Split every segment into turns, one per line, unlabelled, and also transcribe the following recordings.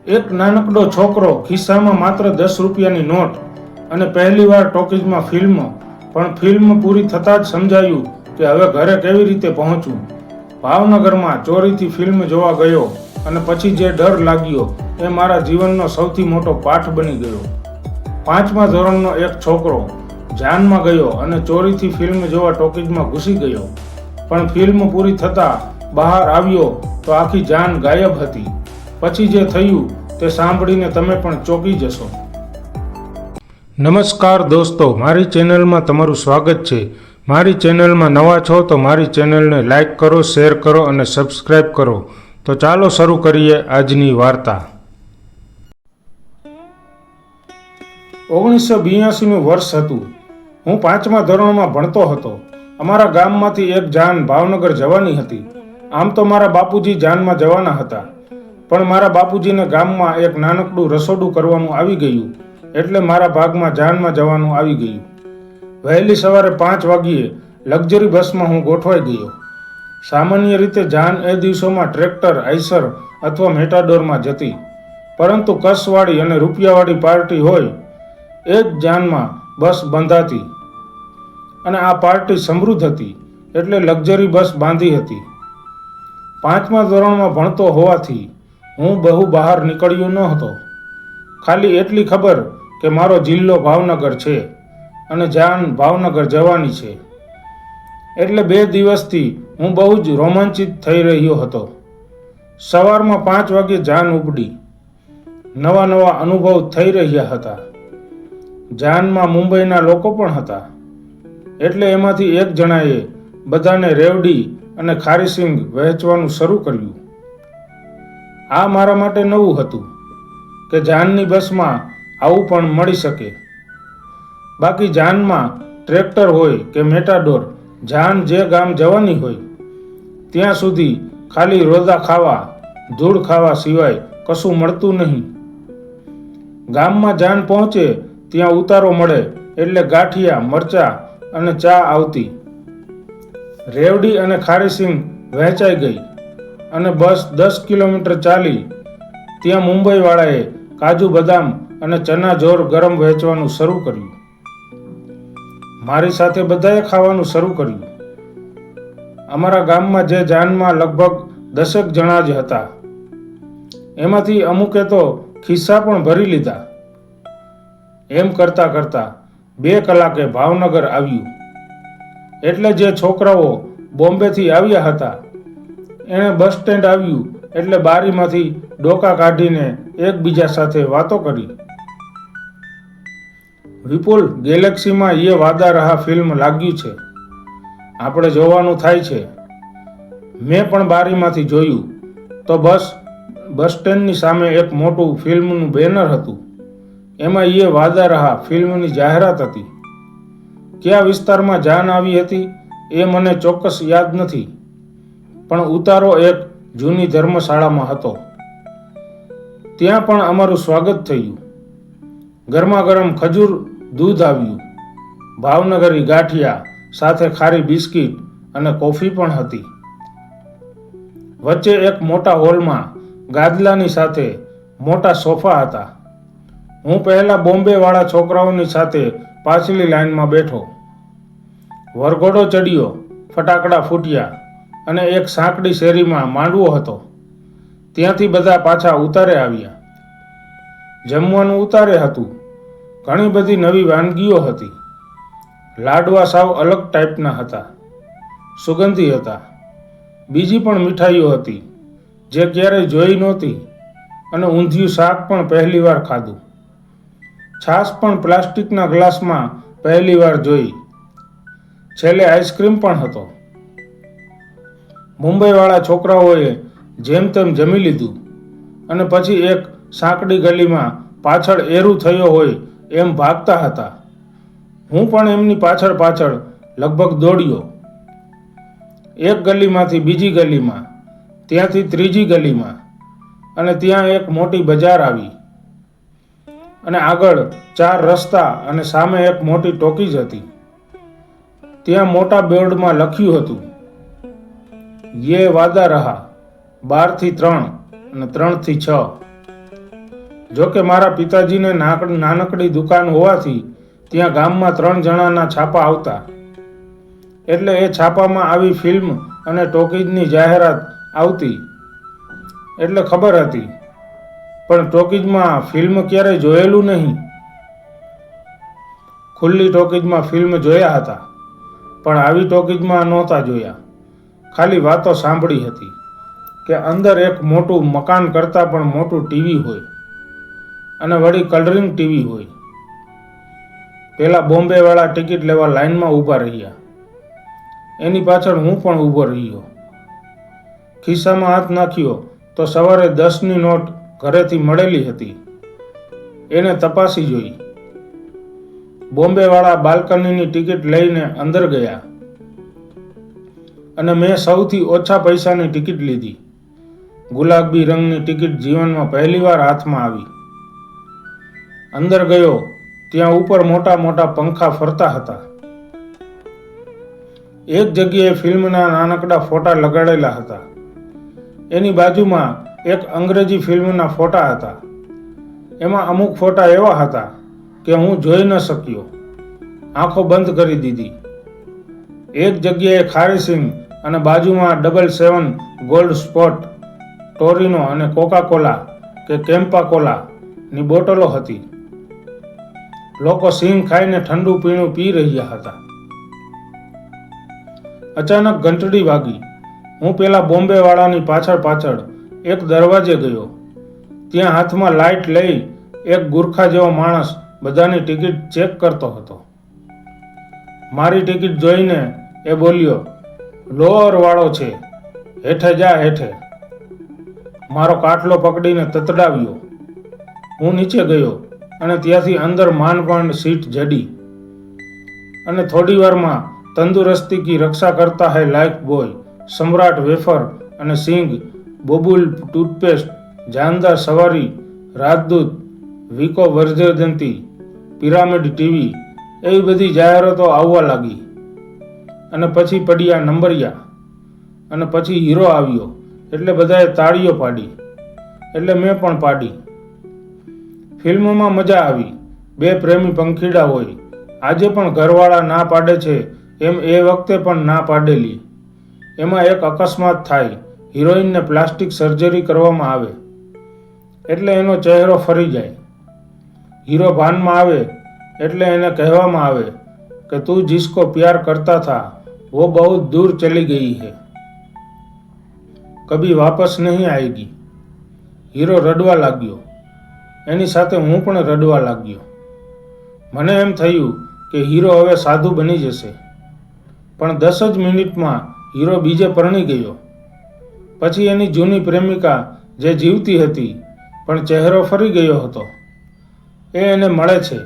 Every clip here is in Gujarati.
એક નાનકડો છોકરો ખિસ્સામાં માત્ર 10 રૂપિયાની નોટ અને પહેલીવાર ટોકીઝમાં ફિલ્મ, પણ ફિલ્મ પૂરી થતાં જ સમજાયું કે હવે ઘરે કેવી રીતે પહોંચવું. ભાવનગરમાં ચોરીથી ફિલ્મ જોવા ગયો અને પછી જે ડર લાગ્યો એ મારા જીવનનો સૌથી મોટો પાઠ બની ગયો. 5મા ધોરણનો એક છોકરો જાનમાં ગયો અને ચોરીથી ફિલ્મ જોવા ટોકીઝમાં ઘૂસી ગયો, પણ ફિલ્મ પૂરી થતાં બહાર આવ્યો તો આખી જાન ગાયબ હતી. પછી જે થયું તે સાંભળીને તમે પણ ચોંકી જશો. નમસ્કાર દોસ્તો, મારી ચેનલમાં તમારું સ્વાગત છે. મારી ચેનલમાં નવા છો તો મારી ચેનલને લાઈક કરો, શેર કરો અને સબસ્ક્રાઈબ કરો. તો ચાલો શરૂ કરીએ આજની વાર્તા. 1982નું વર્ષ હતું. હું 5મા ધોરણમાં ભણતો હતો. અમારા ગામમાંથી એક જાન ભાવનગર જવાની હતી. આમ તો મારા બાપુજી જાનમાં જવાના હતા, પણ મારા બાપુજીને ગામમાં એક નાનકડું રસોડું કરવાનું આવી ગયું, એટલે મારા ભાગમાં જાનમાં જવાનું આવી ગયું. વહેલી સવારે 5 વાગ્યે લક્ઝરી બસમાં હું ગોઠવાઈ ગયો. સામાન્ય રીતે જાન એ દિવસોમાં ટ્રેક્ટર, આઈસર અથવા મેટાડોરમાં જતી, પરંતુ કસવાળી અને રૂપિયાવાળી પાર્ટી હોય એ જ જાનમાં બસ બંધાતી, અને આ પાર્ટી સમૃદ્ધ હતી એટલે લક્ઝરી બસ બાંધી હતી. 5મા ધોરણમાં ભણતો હોવાથી હું બહુ બહાર નીકળ્યો ન હતો. ખાલી એટલી ખબર કે મારો જિલ્લો ભાવનગર છે અને જાન ભાવનગર જવાની છે, એટલે 2 દિવસથી હું બહુ જ રોમાંચિત થઈ રહ્યો હતો. સવારમાં 5 વાગે જાન ઉપડી. નવા નવા અનુભવ થઈ રહ્યા હતા. જાનમાં મુંબઈના લોકો પણ હતા, એટલે એમાંથી એક જણાએ બધાને રેવડી અને ખારીસિંગ વહેંચવાનું શરૂ કર્યું. આ મારા માટે નવું હતું કે જાનની બસમાં આવું પણ મળી શકે. બાકી જાનમાં ટ્રેક્ટર હોય કે મેટાડોર, જાન જે ગામ જવાની હોય ત્યાં સુધી ખાલી રોદા ખાવા, ધૂળ ખાવા સિવાય કશું મળતું નહીં. ગામમાં જાન પહોંચે ત્યાં ઉતારો મળે એટલે ગાંઠિયા, મરચાં અને ચા આવતી. રેવડી અને ખારીસિંગ વહેંચાઈ ગઈ અને બસ 10 કિલોમીટર ચાલી ત્યાં મુંબઈવાળાએ કાજુ બદામ અને ચના જોર ગરમ વહેંચવાનું શરૂ કર્યું. મારી સાથે બધાએ ખાવાનું શરૂ કર્યું. અમારા ગામમાં જે જાનમાં લગભગ 10 જણા જ હતા, એમાંથી અમુકે તો ખિસ્સા પણ ભરી લીધા. એમ કરતા કરતા 2 કલાકે ભાવનગર આવ્યું. એટલે જે છોકરાઓ બોમ્બેથી આવ્યા હતા એણે બસ સ્ટેન્ડ આવ્યું એટલે બારીમાંથી ડોકા કાઢીને એકબીજા સાથે વાતો કરી. વિપુલ, ગેલેક્સીમાં યે વાદા રહા ફિલ્મ લાગ્યું છે, આપણે જોવાનું થાય છે. મેં પણ બારીમાંથી જોયું તો બસ સ્ટેન્ડની સામે એક મોટું ફિલ્મનું બેનર હતું. એમાં યે વાદા રહા ફિલ્મની જાહેરાત હતી. કયા વિસ્તારમાં જાન આવી હતી એ મને ચોક્કસ યાદ નથી, પણ ઉતારો એક જૂની ધર્મશાળામાં હતો. ત્યાં પણ અમારું સ્વાગત થયું. ગરમા ગરમ ખજૂર દૂધ આવ્યું, ભાવનગરી ગાંઠિયા સાથે ખારી બિસ્કિટ અને કોફી પણ હતી. વચ્ચે એક મોટા હોલમાં ગાદલાની સાથે મોટા સોફા હતા. હું પહેલા બોમ્બેવાળા છોકરાઓની સાથે પાછલી લાઈનમાં બેઠો. વરઘોડો ચડ્યો, ફટાકડા ફૂટ્યા અને એક સાંકડી શેરીમાં માંડવો હતો. ત્યાંથી બધા પાછા ઉતારે આવ્યા. જમવાનું ઉતારે હતું. ઘણી બધી નવી વાનગીઓ હતી. લાડવા સાવ અલગ ટાઈપના હતા, સુગંધી હતા. બીજી પણ મીઠાઈઓ હતી જે ક્યારેય જોઈ નહોતી, અને ઊંધિયું શાક પણ પહેલીવાર ખાધું. છાશ પણ પ્લાસ્ટિકના ગ્લાસમાં પહેલીવાર જોઈ. છેલ્લે આઈસ્ક્રીમ પણ હતો. મુંબઈવાળા છોકરાઓએ જેમ તેમ જમી લીધું અને પછી એક સાંકડી ગલીમાં પાછળ એરું થયો હોય એમ ભાગતા હતા. હું પણ એમની પાછળ પાછળ લગભગ દોડ્યો. એક ગલીમાંથી બીજી ગલીમાં, ત્યાંથી ત્રીજી ગલીમાં, અને ત્યાં એક મોટી બજાર આવી, અને આગળ 4 રસ્તા અને સામે એક મોટી ટોકીઝ હતી. ત્યાં મોટા બોર્ડમાં લખ્યું હતું, યે વાદા રહા, 12 થી 3 અને 3 થી 6. જો કે મારા પિતાજીને નાનકડી દુકાન હોવાથી ત્યાં ગામમાં 3 જણાના છાપા આવતા, એટલે એ છાપામાં આવી ફિલ્મ અને ટોકીજની જાહેરાત આવતી એટલે ખબર હતી, પણ ટોકીજમાં ફિલ્મ ક્યારેય જોયેલું નહીં. ખુલ્લી ટોકીજમાં ફિલ્મ જોયા હતા, પણ આવી ટોકીજમાં નહોતા જોયા. ખાલી વાતો સાંભળી હતી કે અંદર એક મોટું મકાન કરતાં પણ મોટું ટીવી હોય અને વળી કલરિંગ ટીવી હોય. પેલા બોમ્બેવાળા ટિકિટ લેવા લાઇનમાં ઊભા રહ્યા. એની પાછળ હું પણ ઊભો રહ્યો. ખિસ્સામાં હાથ નાખ્યો તો સવારે 10ની નોટ ઘરેથી મળેલી હતી. એને તપાસી જોઈ. બોમ્બેવાળા બાલ્કનીની ટિકિટ લઈને અંદર ગયા અને મેં સૌથી ઓછા પૈસાની ટિકિટ લીધી. ગુલાબી રંગની ટિકિટ જીવનમાં પહેલીવાર હાથમાં આવી. અંદર ગયો ત્યાં ઉપર મોટા મોટા પંખા ફરતા હતા. એક જગ્યાએ ફિલ્મના નાનકડા ફોટા લગાડેલા હતા. એની બાજુમાં એક અંગ્રેજી ફિલ્મના ફોટા હતા. એમાં અમુક ફોટા એવા હતા કે હું જોઈ ન શક્યો. આંખો બંધ કરી દીધી. એક જગ્યાએ ખારી સિંગ અને બાજુમાં 777 ગોલ્ડ સ્પોટ, ટોરિનો અને કોકા કોલા કે કેમ્પા કોલા ની બોટલો હતી. લોકો સિંગ ખાઈને ઠંડુ પીણું પી રહ્યા હતા. અચાનક ઘંટડી વાગી. હું પેલા બોમ્બે વાળાની પાછળ એક દરવાજે ગયો. ત્યાં હાથમાં લાઇટ લઈ એક ગુરખા જેવો માણસ બધાની ટિકિટ ચેક કરતો હતો. મારી ટિકિટ જોઈને એ બોલ્યો, લોઅર વાળો છે, હેઠે જા હેઠે. મારો કાટલો પકડીને તતડાવ્યો. હું નીચે ગયો અને ત્યાંથી અંદર માંડ સીટ જડી અને થોડી વારમાં તંદુરસ્તી કી રક્ષા કરતા હૈ લાઈફ બોય, સમ્રાટ વેફર અને સિંગ, બોબુલ ટૂથપેસ્ટ, જાનદાર સવારી, રાજદૂત, વિકો વર્જયંતી, પિરામિડ ટીવી એવી બધી જાહેરાતો આવવા લાગી. અને પછી પડ્યા નંબરિયા અને પછી હીરો આવ્યો એટલે બધાએ તાળીઓ પાડી એટલે મેં પણ પાડી. ફિલ્મમાં મજા આવી. 2 પ્રેમી પંખીડા હોય. આજે પણ ઘરવાળા ના પાડે છે એમ એ વખતે પણ ના પાડેલી. એમાં એક અકસ્માત થાય. હિરોઈનને પ્લાસ્ટિક સર્જરી કરવામાં આવે એટલે એનો ચહેરો ફરી જાય. હીરો ભાનમાં આવે એટલે એને કહેવામાં આવે કે તું जिसको प्यार करता था वो बहुत दूर चली गई है, कभी वापस नहीं आएगी. હીરો રડવા લાગ્યો. એની સાથે હું પણ રડવા લાગ્યો. મને એમ થયું કે હીરો હવે સાધુ બની જશે, પણ 10 જ મિનિટમાં હીરો બીજે પરણી ગયો. પછી એની જૂની પ્રેમિકા જે જીવતી હતી પણ ચહેરો ફરી ગયો હતો એ એને મળે છે.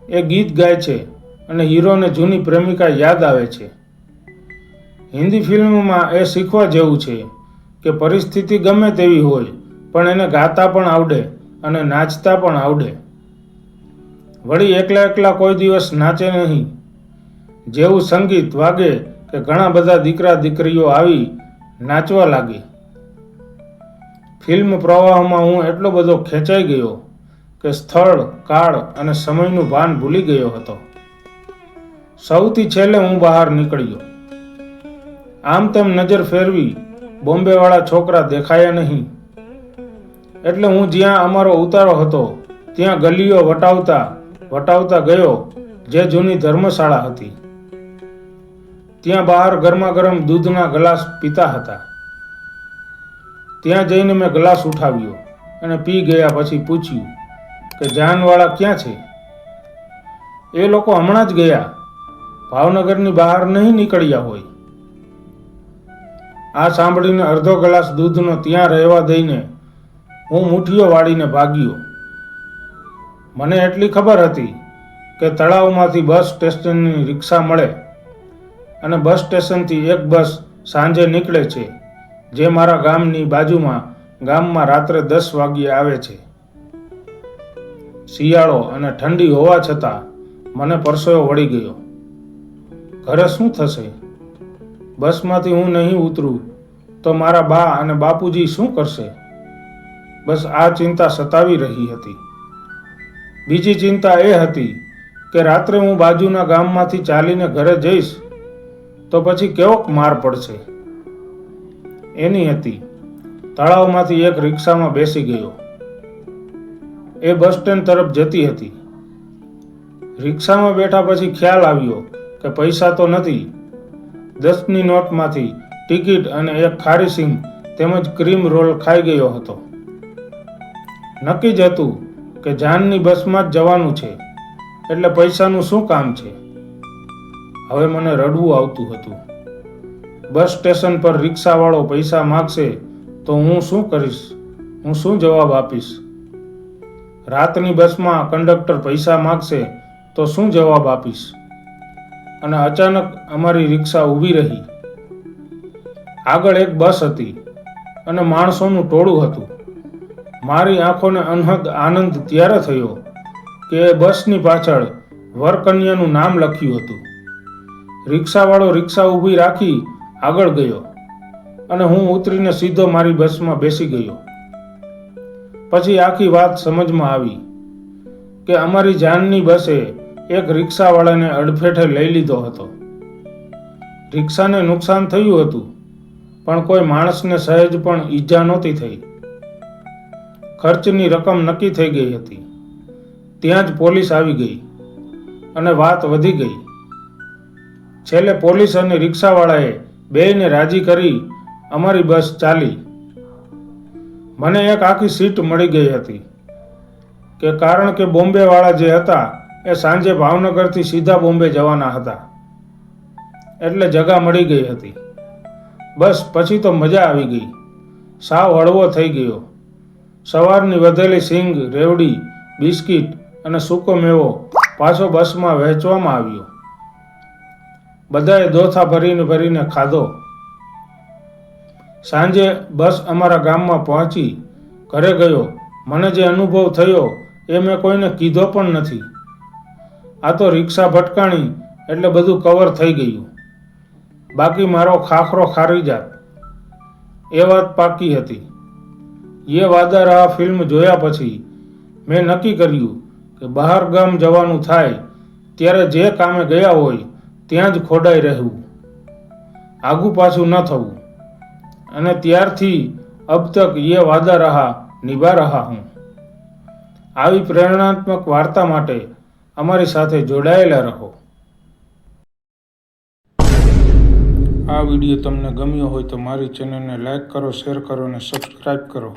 એ ગીત ગાય છે અને હીરોને જૂની પ્રેમિકા યાદ આવે છે. હિન્દી ફિલ્મમાં એ શીખવા જેવું છે કે પરિસ્થિતિ ગમે તેવી હોય પણ એને ગાતા પણ આવડે અને નાચતા પણ આવડે. વળી એકલા કોઈ દિવસ નાચે નહીં. જેવું સંગીત વાગે કે ઘણા બધા દીકરા દીકરીઓ આવી નાચવા લાગે. ફિલ્મ પ્રવાહમાં હું એટલો બધો ખેંચાઈ ગયો કે સ્થળ, કાળ અને સમયનું ભાન ભૂલી ગયો હતો. સૌથી છેલ્લે હું બહાર નીકળ્યો. આમ તેમ નજર ફેરવી બોમ્બેવાળા છોકરા દેખાયા નહીં. એટલે હું જ્યાં અમારો ઉતારો હતો ત્યાં ગલીઓ વટાવતા ગયો જે જૂની ધર્મશાળા હતી. ત્યાં બહાર ગરમા ગરમ દૂધના ગ્લાસ પીતા હતા. ત્યાં જઈને મેં ગ્લાસ ઉઠાવ્યો અને પી ગયા પછી પૂછ્યું કે જાનવાળા ક્યાં છે? એ લોકો હમણાં જ ગયા, ભાવનગરની બહાર નહીં નીકળ્યા હોય. આ સાંભળીને અડધો ગ્લાસ દૂધનો ત્યાં રહેવા દઈને હું મુઠ્ઠીઓ વાળીને ભાગ્યો. મને એટલી ખબર હતી કે તળાવમાંથી બસ સ્ટેશનની રિક્ષા મળે અને બસ સ્ટેશનથી એક બસ સાંજે નીકળે છે જે મારા ગામની બાજુમાં ગામમાં રાત્રે 10 વાગ્યે આવે છે. શિયાળો અને ઠંડી હોવા છતાં મને પરસેવો વળી ગયો. ઘરે શું થશે? બસમાંથી હું નહીં ઉતરું તો મારા બા અને બાપુજી શું કરશે? બસ આ ચિંતા સતાવી રહી હતી. બીજી ચિંતા એ હતી કે રાત્રે હું બાજુના ગામમાંથી ચાલીને ઘરે જઈશ તો પછી કેવોક માર પડશે. એની હતી. તળાવમાંથી એક રિક્ષામાં બેસી ગયો. એ બસ સ્ટેન્ડ તરફ જતી હતી. રિક્ષામાં બેઠા પછી ખ્યાલ આવ્યો કે પૈસા તો નથી. 10ની નોટમાંથી ટિકિટ અને એક ખારી સિંગ તેમજ ક્રીમ રોલ ખાઈ ગયો હતો. નક્કી જ હતું કે જાનની બસમાં જ જવાનું છે, એટલે પૈસાનું શું કામ છે. હવે મને રડવું આવતું હતું. બસ સ્ટેશન પર રિક્ષાવાળો પૈસા માગશે તો હું શું કરીશ? હું શું જવાબ આપીશ? રાતની બસમાં કંડક્ટર પૈસા માગશે તો શું જવાબ આપીશ? અને અચાનક અમારી રિક્ષા ઊભી રહી. આગળ એક બસ હતી અને માણસોનું ટોળું હતું. મારી આંખોને અનહદ આનંદ ત્યારે થયો કે એ બસની પાછળ વરકન્યાનું નામ લખ્યું હતું. રિક્ષાવાળો રિક્ષા ઊભી રાખી આગળ ગયો અને હું ઉતરીને સીધો મારી બસમાં બેસી ગયો. પછી આખી વાત સમજમાં આવી કે અમારી જાનની બસે એક રિક્ષાવાળાને અડફેટે લઈ લીધો હતો. રિક્ષાને નુકસાન થયું હતું, પણ કોઈ માણસને સહેજ પણ ઈજા નહોતી થઈ. ખર્ચની રકમ નક્કી થઈ ગઈ હતી. ત્યાં જ પોલીસ આવી ગઈ અને વાત વધી ગઈ. છેલ્લે પોલીસ અને રિક્ષાવાળાએ બેયને રાજી કરી અમારી બસ ચાલી. મને એક આખી સીટ મળી ગઈ હતી કે કારણ કે બોમ્બેવાળા જે હતા એ સાંજે ભાવનગરથી સીધા બોમ્બે જવાના હતા, એટલે જગા મળી ગઈ હતી. બસ પછી તો મજા આવી ગઈ. સાવ હળવો થઈ ગયો. સવારની વધેલી સિંગ, રેવડી, બિસ્કિટ અને સૂકો મેવો પાછો બસમાં વહેંચવામાં આવ્યો. બધાએ દોથા ભરીને ભરીને ખાધો. સાંજે બસ અમારા ગામમાં પહોંચી. ઘરે ગયો. મને જે અનુભવ થયો એ મેં કોઈને કીધો પણ નથી. આ તો રિક્ષા ભટકાણી એટલે બધું કવર થઈ ગયું. બાકી મારો ખાખરો ખારી જાત. એ વાત પાકી હતી. યે વાદા રહા ફિલ્મ જોયા પછી મેં નક્કી કર્યું કે બહાર ગામ જવાનું થાય ત્યારે જે કામે ગયા હોય ત્યાં જ ખોડાઈ રહેવું, આગું પાછું ન થવું. અને ત્યારથી અબ તક યે વાદા રહા નિભા રહા હું. આવી પ્રેરણાત્મક વાર્તા માટે અમારી સાથે જોડાયેલા રહો. આ વિડીયો તમને ગમ્યો હોય તો મારી ચેનલને લાઈક કરો, શેર કરો અને સબસ્ક્રાઈબ કરો.